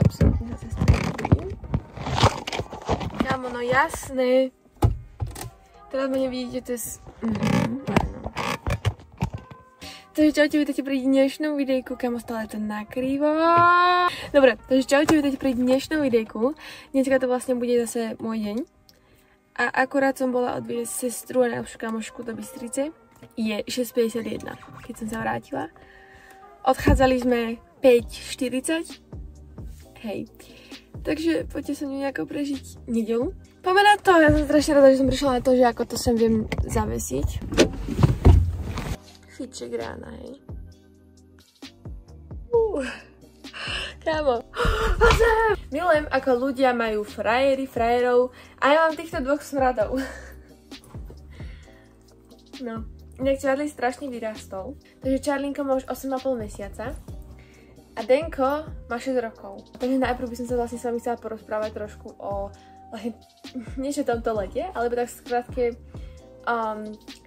absolútne sa cez to nebudím. Kámo, no jasné. Teraz ma nevidíte, to je... Takže čaute, vítajte pri dnešnom videjku, kamo stále to nakrýva. Dobre, takže čaute, vítajte pri dnešnom videjku. Dneska to vlastne bude zase môj deň. A akurát som bola odviesť sestru a najlepšiu kamošku do Bystrice. Je 6:51, keď som sa vrátila. Odchádzali sme 5:40. Hej. Takže poďte sa mi nejako prežiť nedelu. Poďme na to, ja som strašne rada, že som prišla na to, že ako to sem viem zavesiť. Chyček rána, hej. Kámo. Milujem, ako ľudia majú frajerov a ja mám týchto dvoch smradov. No, inak Charlie strašne vyrástol. Takže Charlinko má už 8,5 mesiaca. A Denko má 6 rokov. Takže najprv by som sa vlastne s vami chcela porozprávať trošku o vlastne niečo tomto lete, alebo tak skrátke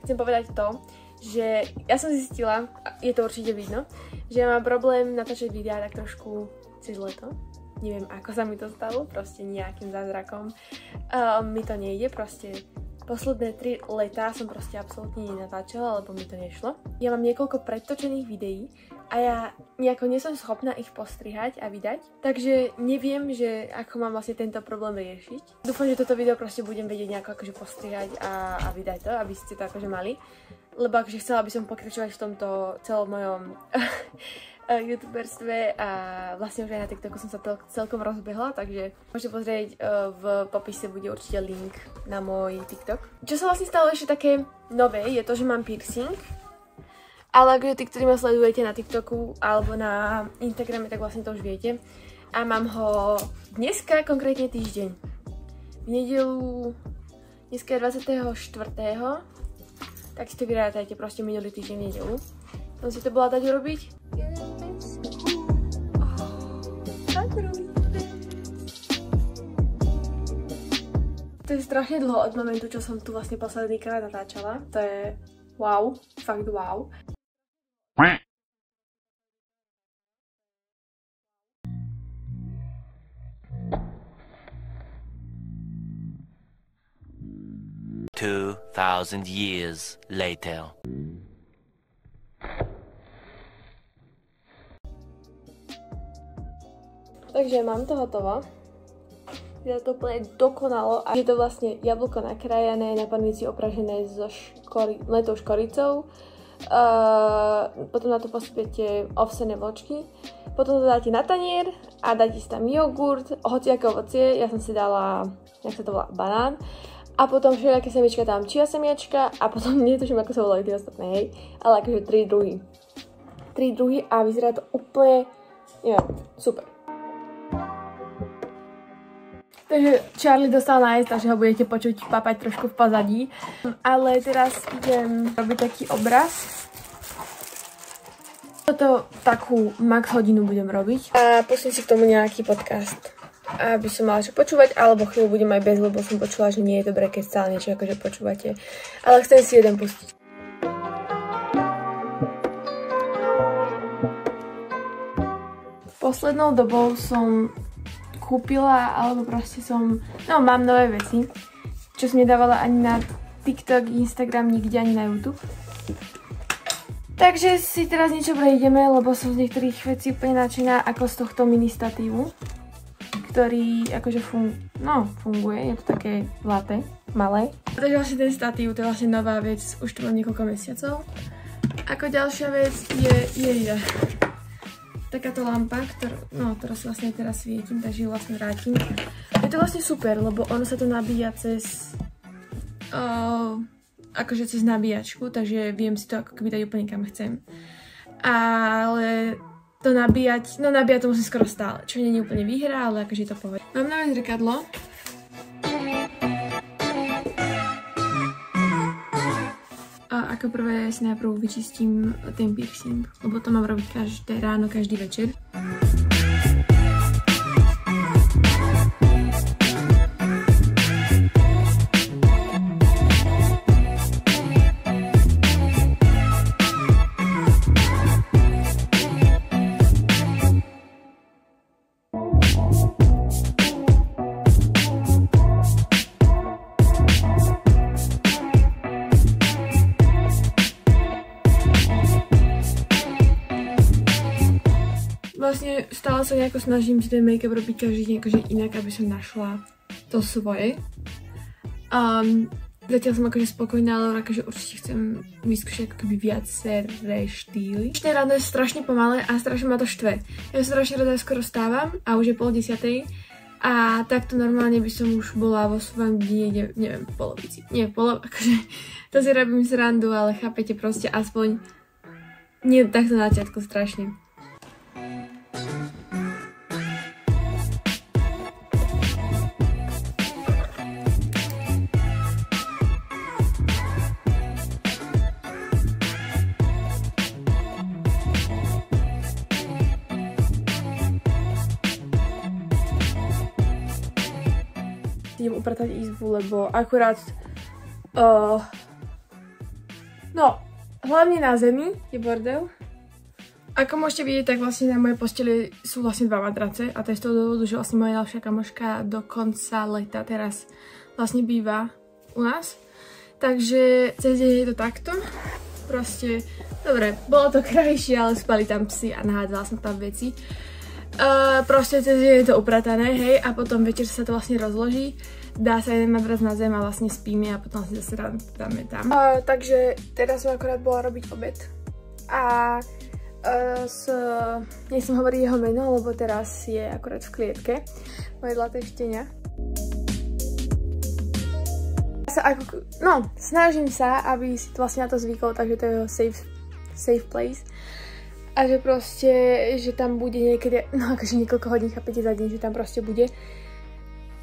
chcem povedať to, že ja som zistila, je to určite vidno, že mám problém natáčať videá tak trošku cez leto. Neviem, ako sa mi to stalo, proste nejakým zázrakom. Mi to nejde, proste posledné 3 letá som proste absolútne nenatáčala, lebo mi to nešlo. Ja mám niekoľko predtočených videí a ja nejako nie som schopná ich postrihať a vydať, takže neviem, že ako mám vlastne tento problém riešiť. Dúfam, že toto video proste budem vedieť nejako akože postrihať a vydať to, aby ste to akože mali. Lebo akože chcela by som pokračovať v tomto celom mojom youtuberstve a vlastne už aj na TikToku som sa celkom rozbehla, takže môžete pozrieť, v popise bude určite link na môj TikTok. Čo sa vlastne stalo ešte také nové, je to, že mám piercing, ale akože tí, ktorí ma sledujete na TikToku alebo na Instagrame, tak vlastne to už viete. A mám ho dneska, konkrétne týždeň. V nedelu, dneska je 24. Tak si to vyrátajte, proste minulý týždeň v nedelu. Som si to bola dať urobiť. To je strašne dlho od momentu, čo som tu vlastne posledný krát natáčala. To je wow, fakt wow. $2,000 years later. Takže mám to hotovo. Je to úplne dokonalo a je to vlastne jablko nakrájané, na panvici opražené so mletou škoricou. Potom na to posypete ovsené vločky. Potom to dáte na tanier a dáte si tam jogurt, hociaké ovocie. Ja som si dala, jak sa to volá, banán. A potom všelijaké semička tam, chia semiačka a potom netuším, ako sa volajú tie ostatné, hej. Ale akože 3 druhy. 3 druhy a vyzerá to úplne, neviem, super. Takže Charlie dostal nájsť, takže ho budete počuť papať trošku v pozadí. Ale teraz idem robiť taký obraz. Toto takú max hodinu budem robiť. A pustím si k tomu nejaký podcast, aby som mala čo počúvať, alebo chvíľu budem aj bez, lebo som počula, že nie je dobré, keď stále niečo akože počúvate. Ale chcem si jeden pustiť. Poslednou dobou som kúpila, alebo proste mám nové veci, čo som nedávala ani na TikTok, Instagram, nikde ani na YouTube. Takže si teraz niečo prejdeme, lebo som z niektorých vecí úplne nadšená, ako z tohto mini statívu, ktorý akože funguje, je to také zlaté, malé. Takže vlastne ten statív, to je vlastne nová vec, už to mám niekoľko mesiacov. Ako ďalšia vec je takáto lampa, ktorá sa vlastne teraz svietím, takže ju vlastne vrátim. Je to vlastne super, lebo ono sa to nabíja cez akože cez nabíjačku, takže viem si to ako keby dať úplne kam chcem. Ale to nabíjať to musím skoro stále, čo nie je úplne výhra, ale akože to povedať. Mám nové zrkadlo. A ako prvé si najprv vyčistím ten piercing, lebo to mám robiť každé ráno, každý večer. vlastne stále sa nejako snažím si ten make-up robiť každý deň akože inak, aby som našla to svoje. Zatiaľ som akože spokojná, ale akože určite chcem vyskúšať ako keby viaceré štýly. Dnešné ráno je strašne pomalé a strašne ma to štve. Ja strašne rada skoro stávam a už je 9:30 a takto normálne by som už bola vo svojom dni, neviem, polovici. Nie, akože to si robím srandu, ale chápete proste aspoň nie takto na začiatku strašne. Idem upratať izbu, lebo akurát no, hlavne na zemi je bordel. Ako môžete vidieť, tak vlastne na mojej posteli sú vlastne 2 madrace a to je z toho dôvodu, že vlastne moja ďalšia kamoška do konca leta teraz vlastne býva u nás. Takže cez deň je to takto. Proste, dobre, bolo to krajšie, ale spali tam psi a nahádzala som tam veci. Proste cez deň je to upratané, hej, a potom večer sa to vlastne rozloží, dá sa jeden madrac na zem a vlastne spíme a potom si zase dáme tam. Takže teraz som akorát bola robiť obed a nechcem hovoriť jeho meno, lebo teraz je akorát v klietke moje zlaté štenia. Snažím sa, aby si vlastne na to zvykol, takže to je jeho safe place. A že proste, že tam bude niekedy, no akože niekoľko hodín, chápete, za deň, že tam proste bude.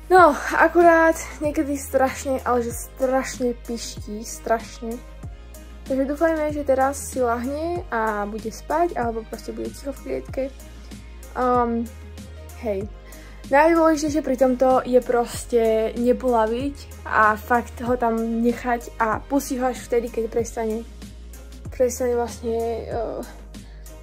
No, akurát niekedy strašne, ale že strašne piští, strašne. Takže dúfajme, že teraz si lahne a bude spať, alebo proste bude ticho v klietke. Hej. Najdôležitejšie pri tomto je proste nepolaviť a fakt ho tam nechať a pustiť ho až vtedy, keď prestane vlastne...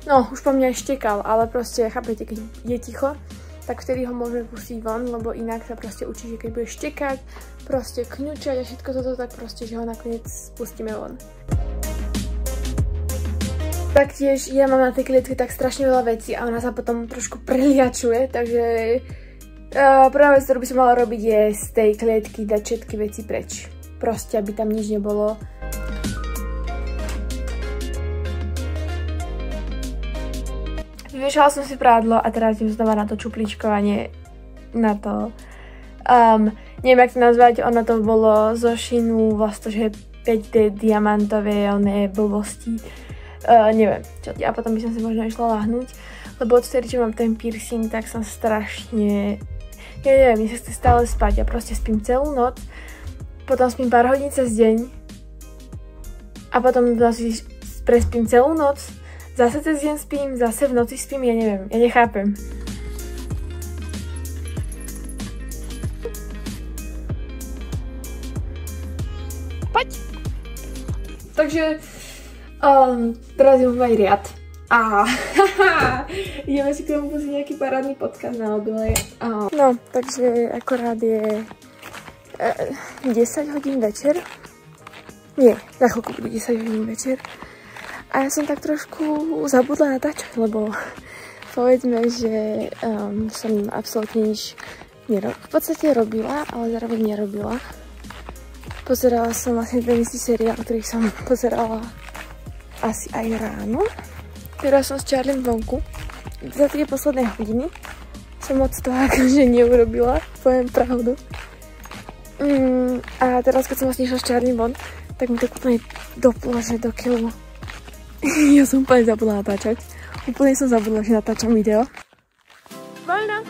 No, už po mňa štekal, ale proste, chápete, keď je ticho, tak vtedy ho môžeme pustiť von, lebo inak sa proste učí, že keď bude štekať, proste kňučať a všetko toto, tak proste, že ho nakoniec pustíme von. Taktiež ja mám na tej klietke tak strašne veľa vecí a ona sa potom trošku preliačuje, takže prvá vec, ktorú by som mala robiť, je z tej klietky dať všetky veci preč. Proste, aby tam nič nebolo. Vyviešala som si prádlo a teraz idem znova na to čupličkovanie, na to, neviem jak to nazvať, ono to bolo zo Sheinu, vlastne, že 5D diamantové, oné blbosti, neviem čo. A potom by som si možno išla lahnúť, lebo odtedy, čo mám ten piercing, tak som strašne, ja neviem, mne sa chce stále spať, ja proste spím celú noc, potom spím pár hodín cez deň a potom zase prespím celú noc. Zase cez deň spím, zase v noci spím, ja neviem, ja nechápem. Poď! Takže teraz idem mať riad a ideme si k tomu pustiť nejaký parádny podcast na mobile. No, takže akorát je 10 hodín večer. Nie, za chvíľku bude 10 hodín večer. A ja som tak trošku zabudla natáčať, lebo povedzme, že som absolútne nič v podstate robila, ale zároveň nerobila. Pozerala som vlastne ten istý seriál, ktorý som pozerala asi aj ráno. Teraz som s Charliem vonku. Za tie posledné hodiny som moc toho akože neurobila, poviem pravdu. A teraz, keď som vlastne išla s Charliem von, tak mi to úplne doplo, že do keľu. Ja som úplne zabudla natáčať. Úplne som zabudla, že natáčam video. Voľno!